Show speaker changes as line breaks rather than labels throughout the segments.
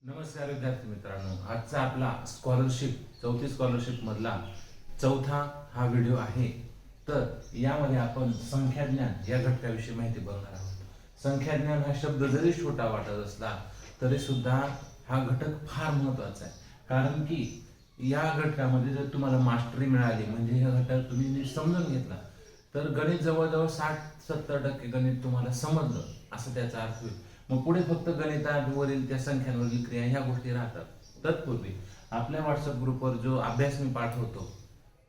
नमस्कार विद्यार्थी मित्रांनो, आजचा आपला चौथी स्कॉलरशिप मधला चौथा हा व्हिडिओ आहे. तर यामध्ये आपण संख्याज्ञान या घटकाविषयी माहिती बघणार आहोत. संख्याज्ञान हा शब्द जरी छोटा वाटत असला तरी सुद्धा हा घटक फार महत्वाचा आहे. कारण की या घटकामध्ये जर तुम्हाला मास्टरी मिळाली म्हणजे हा घटक तुम्ही नीट समजून घेतला तर गणित जवळजवळ 60-70% गणित तुम्हाला समजलं असं त्याचा अर्थ होईल. मग पुढे फक्त गणितावरील त्या संख्यांवरील क्रिया ह्या गोष्टी राहतात. तत्पूर्वी आपल्या व्हॉट्सअप ग्रुपवर जो अभ्यास मी पाठवतो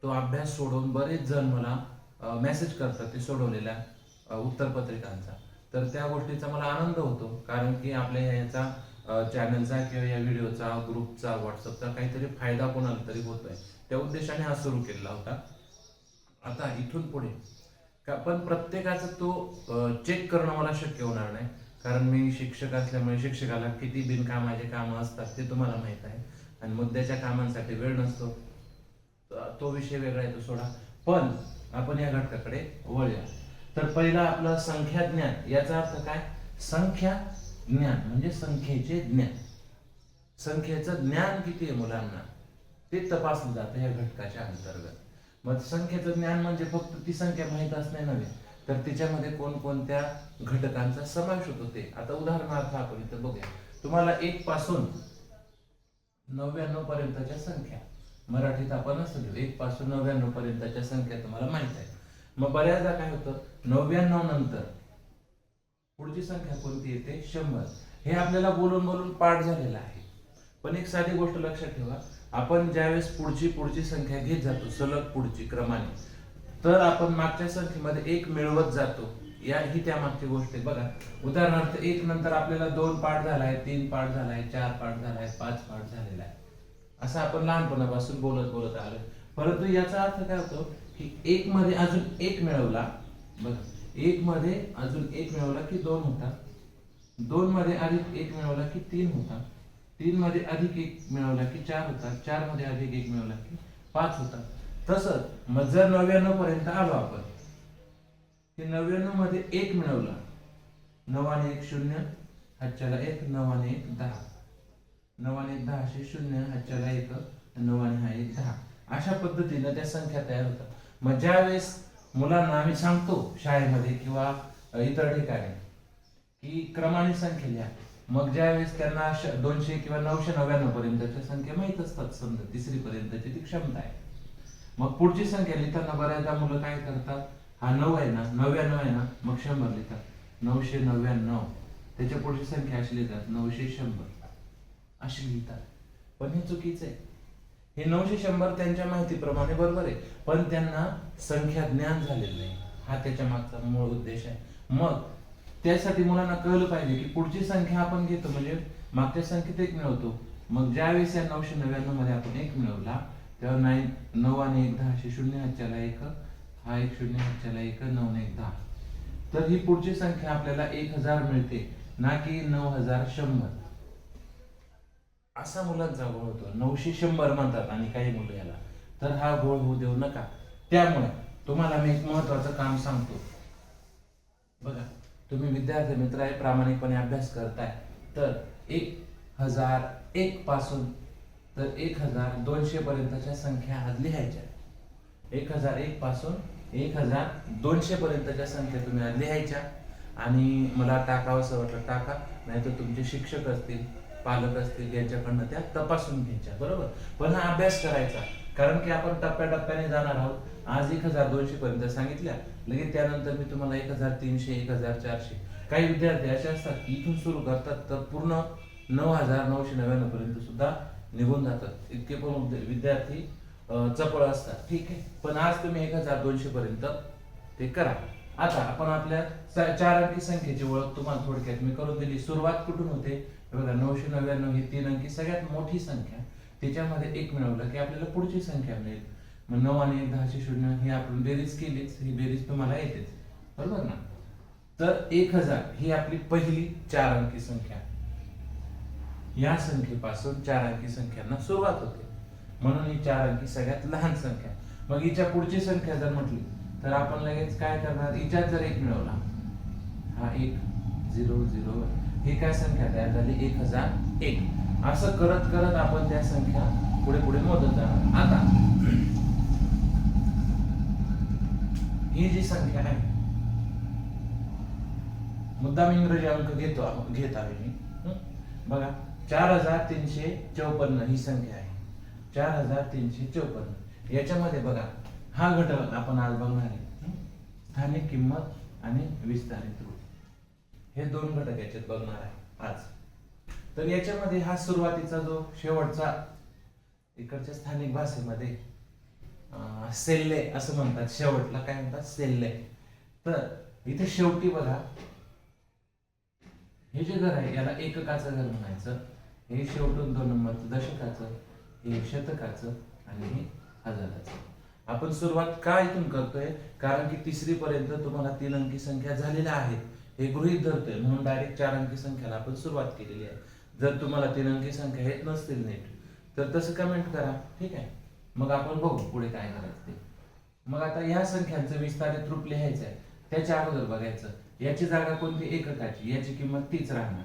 तो अभ्यास सोडून बरेच जण मला मेसेज करतात ते सोडवलेल्या उत्तरपत्रिकांचा. तर त्या गोष्टीचा मला आनंद होतो, कारण की आपल्या याचा चॅनलचा किंवा या व्हिडिओचा ग्रुपचा व्हॉट्सअपचा काहीतरी फायदा कोणाला तरी होतोय, त्या उद्देशाने हा सुरू केला होता. आता इथून पुढे पण प्रत्येकाचा तो चेक करणं मला शक्य होणार नाही, कारण मी शिक्षक असल्यामुळे शिक्षकाला किती बिनकामाचे कामं असतात ते तुम्हाला माहित आहे आणि मुद्द्याच्या कामांसाठी वेळ नसतो. तो विषय वेगळा आहे, तो सोडा. पण आपण या घटकाकडे वळूया. तर पहिला आपलं संख्या ज्ञान याचा अर्थ काय? संख्या ज्ञान म्हणजे संख्येचे ज्ञान. संख्येचं ज्ञान किती आहे मुलांना ते तपासलं जातं या घटकाच्या अंतर्गत. मग संख्येचं ज्ञान म्हणजे फक्त ती संख्या माहित असणे नव्हे, तर तिच्यामध्ये कोणकोणत्या घटकांचा समावेश होतो ते. आता उदाहरणार्थ आपण इथं बघूया. तुम्हाला 1 पासून 99 पर्यंतच्या संख्या मराठीत आपण असं लिहू, 1 पासून 99 पर्यंतच्या संख्या तुम्हाला माहित आहे. मग बऱ्याचदा काय होतं, 99 नंतर पुढची संख्या कोणती येते? 100. हे आपल्याला बोलून बोलून पाठ झालेलं आहे. पण एक साधी गोष्ट लक्षात ठेवा, आपण ज्यावेळेस पुढची संख्या घेत जातो सलग पुढची क्रमाने, तर आपण मागच्या संख्येमध्ये 1 मिळवत जातो. ही त्या मागची गोष्ट आहे. बघा, उदाहरणार्थ 1 नंतर आपल्याला 2 पाठ झालाय, 3 पाठ झालाय, 4 पाठ झालाय, 5 पाठ झालेला आहे. असं आपण लहानपणापासून बोलत बोलत आलोय. परंतु याचा अर्थ काय होतो की 1 मध्ये अजून 1 मिळवला. बघा, 1 मध्ये अजून 1 मिळवला की 2 होता. 2 मध्ये अधिक 1 मिळवला की 3 होता. 3 मध्ये अधिक 1 मिळवला की 4 होता. 4 मध्ये अधिक 1 मिळवला की 5 होता. तसंच मग जर 99 पर्यंत आलो आपण, की 99 मध्ये 1 मिळवला, 9 आणि 1 0, हातच्याला 1, 9 आणि 1 10, 9 आणि 1 10 0, हातच्याला 1, 9 आणि हा 1 10. अशा पद्धतीने त्या संख्या तयार होतात. मग ज्या वेळेस मुलांना आम्ही सांगतो शाळेमध्ये किंवा इतर ठिकाणी की क्रमाने संख्या लिहा, मग ज्या वेळेस त्यांना 200 किंवा 999 पर्यंतच्या संख्या माहित असतात, समजा 3री पर्यंतची ती क्षमता आहे. मग पुढची संख्या लिहिताना बऱ्याचदा मुलं काय करतात, हा 9 आहे ना, 99 आहे ना, मग 100 लिहितात. 999. त्याच्या पुढची संख्या अशी लिहितात 900 अशी लिहितात. पण हे चुकीचं आहे. हे 900 त्यांच्या माहितीप्रमाणे बरोबर आहे, पण त्यांना संख्या ज्ञान झालेलं नाही. हा त्याच्या मागचा मूळ उद्देश आहे. मग त्यासाठी मुलांना कळलं पाहिजे की पुढची संख्या आपण घेतो म्हणजे मागच्या संख्येत 1 मिळवतो. मग ज्या वेळेस या 999 मध्ये आपण 1 मिळवला तेव्हा 9 आणि 1 10 0, हातच्याला 1, हा 1 0, हातच्याला 1, 9 आणि 1 10. तर ही पुढची संख्या आपल्याला 1000 मिळते, ना की 9100. असा मुलांचा घोळ होतो. 900 म्हणतात आणि काही मुलं याला. तर हा घोळ होऊ देऊ नका. त्यामुळे तुम्हाला मी एक महत्वाचं काम सांगतो. बघा, तुम्ही विद्यार्थी मित्र आहे, प्रामाणिकपणे अभ्यास करताय, तर 1001 पासून तर 1200 पर्यंतच्या संख्या आज लिहायच्या. 1001 पासून 1200 पर्यंतच्या संख्या तुम्ही आज लिहायच्या. आणि मला टाकावंसं वाटलं टाका, नाहीतर तुमचे शिक्षक असतील, पालक असतील, यांच्याकडनं त्या तपासून घ्यायच्या. बरोबर. पण हा अभ्यास करायचा, कारण की आपण टप्प्याटप्प्याने जाणार आहोत. आज 1200 पर्यंत सांगितल्या, लगेच त्यानंतर मी तुम्हाला 1300, 1400. काही विद्यार्थी असे असतात की इथून सुरू करतात तर पूर्ण 9999 पर्यंत सुद्धा निघून जातात. इतके पण विद्यार्थी चपळ असतात. ठीक आहे, पण आज तुम्ही 1200 पर्यंत ते करा. आता आपण आपल्या 4 अंकी संख्येची ओळख तुम्हाला थोडक्यात मी करून दिली. सुरुवात कुठून होते? बघा, 999 ही 3 अंकी सगळ्यात मोठी संख्या, त्याच्यामध्ये 1 मिळवलं की आपल्याला पुढची संख्या मिळेल. मग 9 आणि 1 10 0 ही आपण बेरीज केलीच, ही बेरीज तुम्हाला येतेच. बरोबर ना? तर 1000 ही आपली पहिली 4 अंकी संख्या. या संख्येपासून 4 अंकी संख्यांना सुरुवात होते, म्हणून ही 4 अंकी सगळ्यात लहान संख्या. मग हिच्या पुढची संख्या जर म्हटली तर आपण लगेच काय करणार, हिच्यात जर 1 मिळवला, हा 1 0 0, ही काय संख्या तयार झाली? 1001. असं करत करत आपण त्या संख्या पुढे पुढे मोजत जाणार. आता ही जी संख्या आहे, मुद्दाम इंग्रजी अंक घेत आहे मी. बघा 4354 ही संख्या आहे. 4354 याच्यामध्ये बघा हा घटक आपण आज बघणार आहे. स्थानिक किंमत आणि विस्तारित रूप, हे दोन घटक याच्यात बघणार आहे आज. तर याच्यामध्ये हा सुरुवातीचा जो शेवटचा, इकडच्या स्थानिक भाषेमध्ये सेल्ले असं म्हणतात, शेवटला काय म्हणतात, सेल्ले. तर इथे शेवटी बघा हे जे घर आहे याला एककाचं घर म्हणायचं. हे शेवटून 2 नंबरचं दशकाचं, हे शतकाचं आणि हे हजाराचं. आपण सुरुवात का इथून करतोय, कारण की 3री पर्यंत तुम्हाला 3 अंकी संख्या झालेल्या आहेत हे गृहीत धरतोय, म्हणून डायरेक्ट 4 अंकी संख्याला आपण सुरुवात केलेली आहे. जर तुम्हाला 3 अंकी संख्या येत नसतील नीट तर तसं कमेंट करा, ठीक आहे. मग आपण बघू पुढे काय करायचं ते. मग आता या संख्यांचं विस्तारित रूप लिहायचं आहे. त्याच्या अगोदर बघायचं याची जागा कोणती, एककाची, याची किंमत तीच राहणार.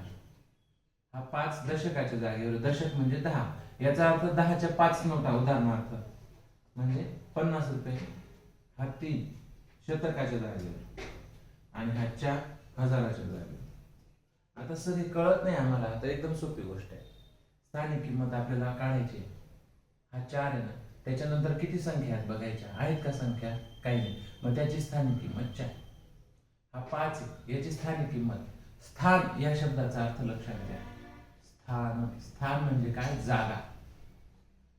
हा 5 दशकाच्या जागेवर, दशक म्हणजे 10, याचा अर्थ 10च्या 5 नोटा, उदाहरणार्थ म्हणजे 50 रुपये. हा 3 शतकाच्या जागेवर आणि हा 4 हजाराच्या जागेवर. आता सर हे कळत नाही आम्हाला, तर एकदम सोपी गोष्ट आहे. स्थानिक किंमत आपल्याला काढायची. हा 4 आहे ना, त्याच्यानंतर किती संख्या आहेत बघायच्या, आहेत का संख्या, काही नाही, मग त्याची स्थानिक किंमत 4. हा 5 आहे, याची स्थानिक किंमत, स्थान या शब्दाचा अर्थ लक्षात घ्या. स्थान, स्थान म्हणजे काय, जागा.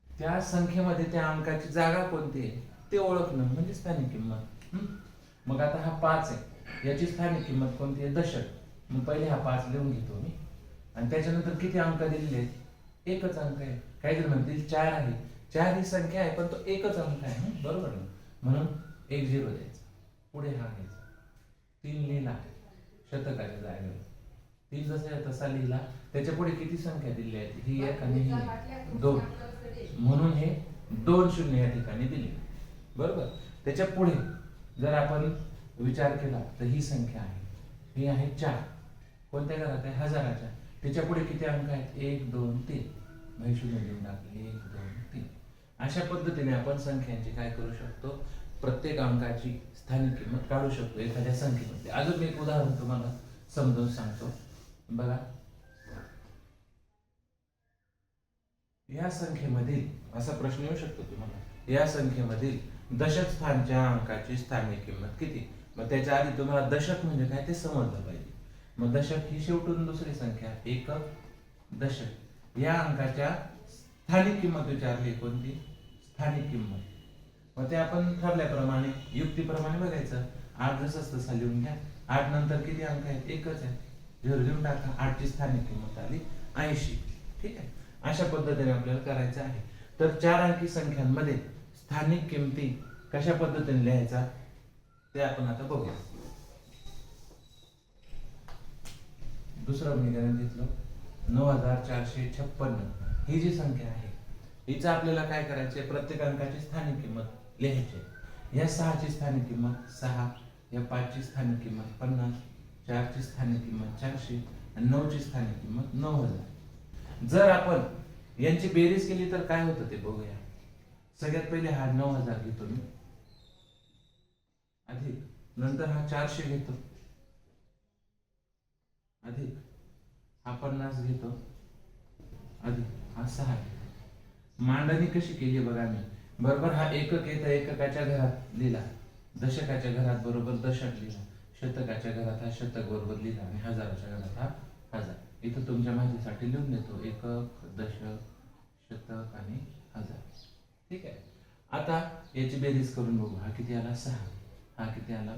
त्या संख्येमध्ये त्या अंकाची जागा कोणती आहे ते ओळखणं म्हणजे स्थानिक किंमत. मग आता हा 5 आहे, याची स्थानिक किंमत कोणती आहे, दशक. मग पहिले हा 5 लिहून घेतो मी, आणि त्याच्यानंतर किती अंक दिलेले आहेत, एकच अंक आहे. काही जण म्हणतील 4 आहे, 4 ही संख्या आहे पण तो एकच अंक आहे, बरोबर ना, म्हणून 1 0 द्यायचं. पुढे हा घ्यायचा, 3 लिहिला शतकाच्या जागेवर, 3 जसा तसा लिहिला. त्याच्या पुढे किती संख्या दिली आहे, ही 1 आणि ही 2, म्हणून हे 2 शून्य या ठिकाणी दिले, बरोबर. त्याच्या पुढे जर आपण विचार केला तर ही संख्या आहे, ही आहे 4, कोणत्या घरात आहे, हजाराच्या. त्याच्या पुढे किती अंक आहेत, 1 2 3, म्हणजे शून्य देऊन टाकले, 1 2 3. अशा पद्धतीने आपण संख्यांची काय करू शकतो, प्रत्येक अंकाची स्थानिक किंमत काढू शकतो एखाद्या संख्येमध्ये. अजून मी एक उदाहरण तुम्हाला समजावून सांगतो. बघा या संख्येमधील असा प्रश्न येऊ शकतो तुम्हाला, या संख्येमधील दशक स्थानच्या अंकाची स्थानिक किंमत किती. मग त्याच्या आधी तुम्हाला दशक म्हणजे काय ते समजलं पाहिजे. मग दशक ही शेवटून दुसरी संख्या, एकक, दशक. या अंकाच्या स्थानिक किंमत विचारली, कोणती, स्थानिक किंमत. मग ते आपण ठरल्याप्रमाणे युक्तीप्रमाणे बघायचं. 8 जसं तसा लिहून घ्या. 8 नंतर किती अंक आहेत, एकच आहे, 0 लिहून टाका. 8 ची स्थानिक किंमत आली 80, ठीक आहे. अशा पद्धतीने आपल्याला करायचं आहे. तर 4 अंकी संख्यांमध्ये स्थानिक किमती कशा पद्धतीने लिहायचा ते आपण आता बघूया. दुसरं उदाहरण घेतलं, 9456. ही जी संख्या आहे हिचं आपल्याला काय करायचे, प्रत्येक अंकाची स्थानिक किंमत लिहायची. या 6 ची स्थानिक किंमत 6, या 5 ची स्थानिक किंमत 50, 4 ची स्थानिक किंमत 400 आणि 9 ची स्थानिक किंमत 9000. जर आपण यांची बेरीज केली तर काय होतं ते बघूया. सगळ्यात पहिले हा 9000 घेतो मी, अधिक नंतर हा 400 घेतो, अधिक हा 50 घेतो, अधिक हा 6 घेतो. मांडणी कशी केली बघा मी, बरोबर हा एकक येतं, एककाच्या घरात लिहिला, दशकाच्या घरात बरोबर दशक लिहिला, शतकाच्या घरात हा शतक बरोबर लिहिला आणि हजाराच्या घरात हा हजार. इथं तुमच्या माहितीसाठी लिहून देतो, एकक, दशक, शतक आणि हजार, ठीक आहे. आता याची बेरीज करून बघू. हा किती आला 6, हा किती आला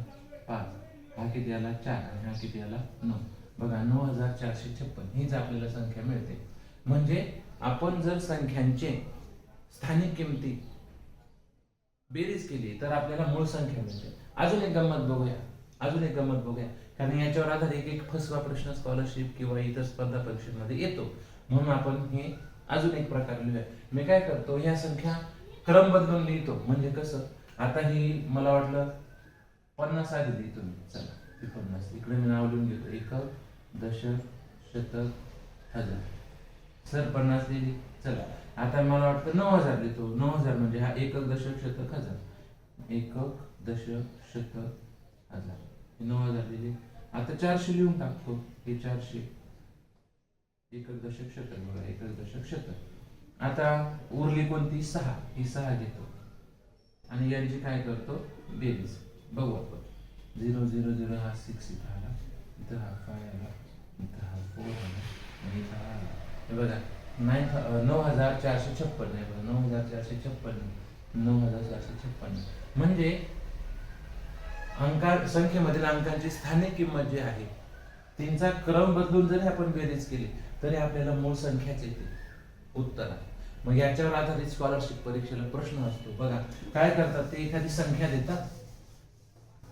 5, हा किती आला 4 आणि हा किती आला 9. बघा 9456 हीच आपल्याला संख्या मिळते. म्हणजे आपण जर संख्यांचे स्थानिक किमती बेरीज केली तर आपल्याला मूळ संख्या मिळते. अजून एक गंमत बघूया, कारण याच्यावर आधारित एक फसवा प्रश्न स्कॉलरशिप किंवा इतर स्पर्धा परीक्षेमध्ये येतो, म्हणून आपण हे अजून एक प्रकार लिहूया. मी काय करतो, ह्या संख्या क्रम बदलून लिहितो. म्हणजे कसं, आता ही मला वाटलं 50 आधी लिहितो मी, चला ती 50 इकडे मी नाव लिहून घेतो, एकक, दशक, शतक, हजार. सर 50 लिहिली. चला आता मला वाटतं 9000 लिहितो. 9000 म्हणजे हा एकक दशक शतक हजार. एकक दशक शतक हजार. 9000 लिहिले. आता 400 लिहून टाकतो. हे 400 एकक दशक शतक. बघा एकक दशक शतक. आता उरली कोणती 6. ही 6 घेतो आणि यांची काय करतो बेरीज. बघू आपण. 0 0 0 हा 6 इथं आला, इथं हा 5 आला, इथं हा 4 आला आणि इथं हा आला. हे बघा 9456 आहे. बघा 9456, 9456 म्हणजे संख्येमधील अंकांची स्थानिक किंमत जी आहे त्यांचा क्रम बदलून जरी आपण बेरीज केली तरी आपल्याला मूळ संख्याच येते उत्तरात. मग याच्यावर आधारित स्कॉलरशिप परीक्षेला प्रश्न असतो. बघा काय करतात ते एखादी संख्या देतात.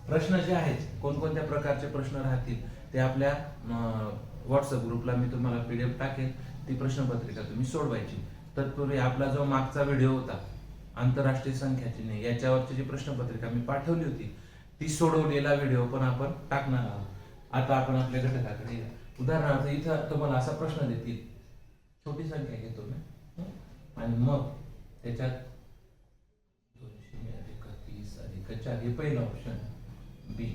प्रश्न जे आहेत कोणकोणत्या प्रकारचे प्रश्न राहतील ते आपल्या व्हॉट्सअप ग्रुपला मी तुम्हाला PDF टाकेल. ती प्रश्नपत्रिका तुम्ही सोडवायची. तत्पूर्वी आपला जो मागचा व्हिडिओ होता आंतरराष्ट्रीय संख्याचिन्हे याच्यावरची जी प्रश्नपत्रिका मी पाठवली होती ती सोडवलेला व्हिडिओ पण आपण टाकणार आहोत. आता आपण आपल्या घटकाकडे या. उदाहरणार्थ इथं तुम्हाला असा प्रश्न देतील. छोटी संख्या घेतो मी आणि मग त्याच्यात 200 अधिक 30 अधिक 4 हे पहिलं ऑप्शन. बी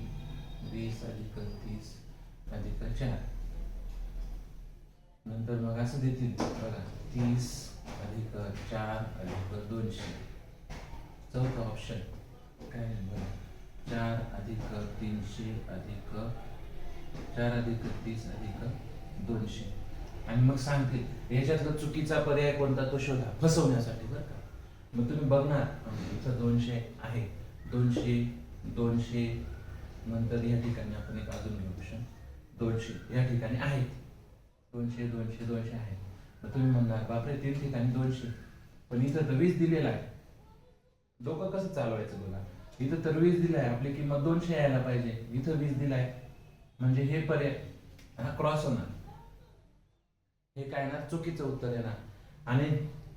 20 अधिक 30 अधिक 4. नंतर मग असं देतील बघा 30 अधिक 4 अधिक 200. चौथा ऑप्शन काय बघा 4 अधिक 300 अधिक 4 अधिक 30 अधिक 200. आणि मग सांगतील याच्यातला चुकीचा पर्याय कोणता तो शोधा फसवण्यासाठी बरं का. मग तुम्ही बघणार इथं 200 आहे. 200 200 नंतर या ठिकाणी आपण एक अजून ऑप्शन 200 या ठिकाणी आहेत. 200 200 200 आहे. मग तुम्ही म्हणणार बापरे 3 ठिकाणी 200 पण इथं तर 20 दिलेला आहे. डोकं कसं चालवायचं बघा. इथं तर 20 दिलाय आपली किंमत 200 यायला पाहिजे. इथं 20 दिलाय म्हणजे हे पर्याय हा क्रॉस होणार. हे काय ना चुकीचं उत्तर येणार. आणि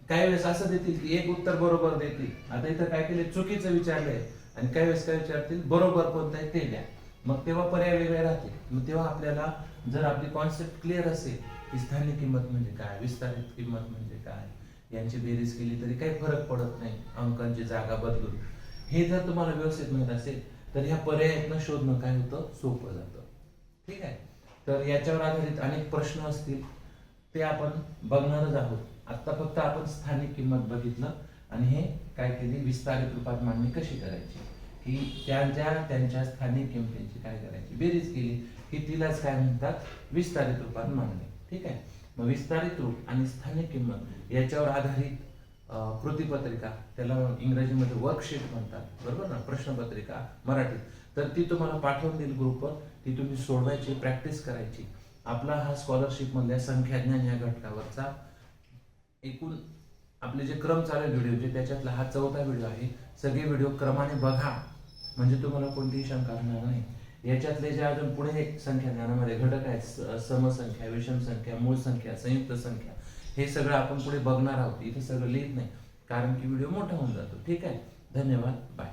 काही वेळेस असं देतील की एक उत्तर बरोबर देतील. आता इथं काय केले चुकीचं विचारलंय आणि काही वेळेस काय विचारतील बरोबर कोणतं आहे ते द्या. मग तेव्हा पर्याय वेगळे राहतील. मग तेव्हा आपल्याला जर आपली कॉन्सेप्ट क्लिअर असेल की स्थानिक किंमत म्हणजे काय विस्तारित किंमत म्हणजे काय यांची बेरीज केली तरी काही फरक पडत नाही अंकांची जागा बदलून. हे जर तुम्हाला व्यवस्थित माहित असेल तर ह्या पर्यायातनं शोधणं काय होतं सोपं जातं. ठीक आहे. तर याच्यावर आधारित अनेक प्रश्न असतील ते आपण बघणारच आहोत. आता फक्त आपण स्थानिक किंमत बघितलं आणि हे काय केली विस्तारित रूपात मांडणी कशी करायची की त्यांच्या स्थानिक किमतींची काय करायची बेरीज केली की तिलाच काय म्हणतात विस्तारित रूपात मांडणी. ठीक आहे. मग विस्तारित रूप आणि स्थानिक किंमत याच्यावर आधारित कृतीपत्रिका त्याला इंग्रजीमध्ये वर्कशीट म्हणतात बरोबर ना. प्रश्नपत्रिका मराठीत तर ती तुम्हाला पाठवून देईल ग्रुपवर. ती तुम्ही सोडवायची प्रॅक्टिस करायची. आपला हा स्कॉलरशिप मधल्या संख्याज्ञान या घटकावरचा एकूण आपले जे क्रम चालू व्हिडिओचे त्याच्यातला हा 4था व्हिडिओ आहे. सगळे व्हिडिओ क्रमाने बघा म्हणजे तुम्हाला कोणतीही शंका राहणार नाही. याच्यातले जे अजून पुढे संख्या ज्ञानामध्ये घटक आहेत समसंख्या विषम संख्या मूळ संख्या संयुक्त संख्या हे सगळं आपण पुढे बघणार आहोत. इथे सगळं लिहित नाही कारण की व्हिडिओ मोठा होऊन जातो. ठीक आहे. धन्यवाद. बाय.